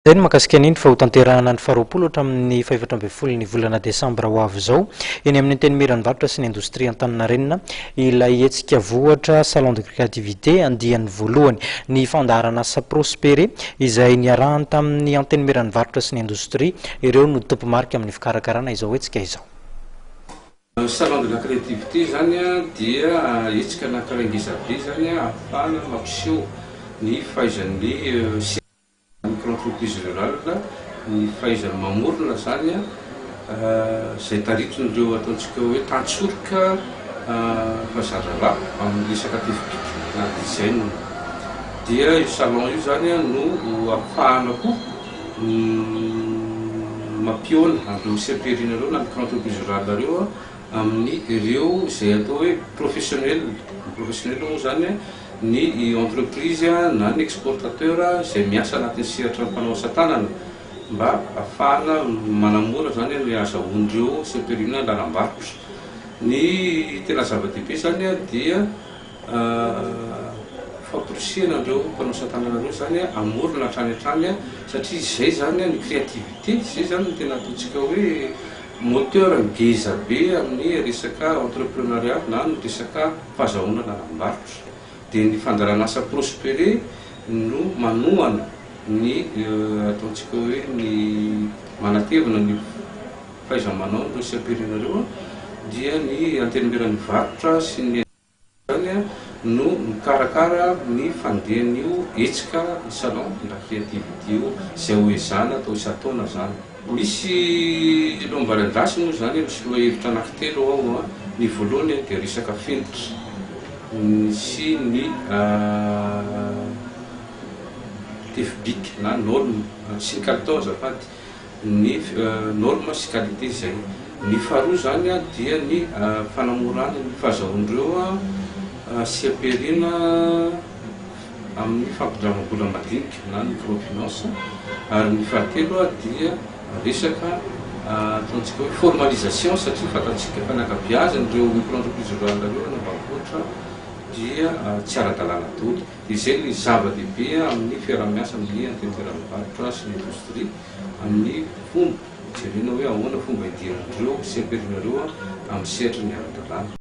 Zay ny mahakasika an'indry fa ho tanterahana ny faharoapolo hatramin'ny fahaefatra ambin'ny folo ny volana desambra ho avy izao eny amin'ny antenimiran'ny varotra sy ny indostria Antaninarenina ilay hetsika vohatra salon de créativité andian'ny voalohany ny fandaharana asa prospéré izay niarahany tamin'ny antenimiran'ny varotra sy ny indostria ireo no tompo marika amin'ny fikarakarana izao hetsika izao. Salon de la créativité zany dia hetsika anankiray zany ahafahana mampiseho ny fahaizan'ny micro-entreprise rurale ny fahaizany mamorona zany zay taritin'ireo ataontsika hoe tantsorika fazarara amin'ny resaka tefipika na design dia io salon io zany no ahafahana koa mampiona andreo seperina reo na micro-entreprise rurale reo amin'ny ireo zay atao hoe professionnel moa zany ny entreprise na ny exportateur zay miasa anatin'ny sehatra mpanao asa tanana mba ahafahana manamora zany ny azahoandreo seperina lalam-barotra. Ny tena zava-dehibe zany dia famporisiana andreo mpanao asa tanana reo zany amorona hatrany hatrany satria zay zany ny créativité, zay zany ny tena ataontsika hoe moteur ngeza be amin'ny resaka entrepreneuriat na ny resaka fahazahoana lalam-barotra. Dia ny fandarana asa prospéré no manohana ny ataontsika hoe ny manatevina ny fahaiza-manao ireo seperina dia ny antenimiran'ny varotra sy ny zany no mikarakara ny fandehan'io hetsika salon de la créativité io zay hoezana atao isataona zany. Misy lombaran-drasy moa zany misy lohahevitra anankitelo ao. Ny voalohany dia resaka fenitra sy ny tefibika na norme sy ny kalitao azafady ny norme sy qualité zay. Ny faharoa zany dia ny fanamorana ny fahazahoandreo seperina amin'ny fampindramam-bola madinika na ny microfinance. Ary ny fahatelo dia resaka ataontsika hoe formalisation satria fatantsika fanakabeazan'ireo micro-entreprise rurale reo na mbahoatra dia tsy ara-dalàna daholo. Izay ny zava-dehibe amin'ny fiarah-miasa amin'ny antenimiran'ny varotra sy ny indostria amin'ny fomba jerena hoe ahoana fomba hidiran'ireo seperina reo amin'ny sehatra ny ara-dalàna.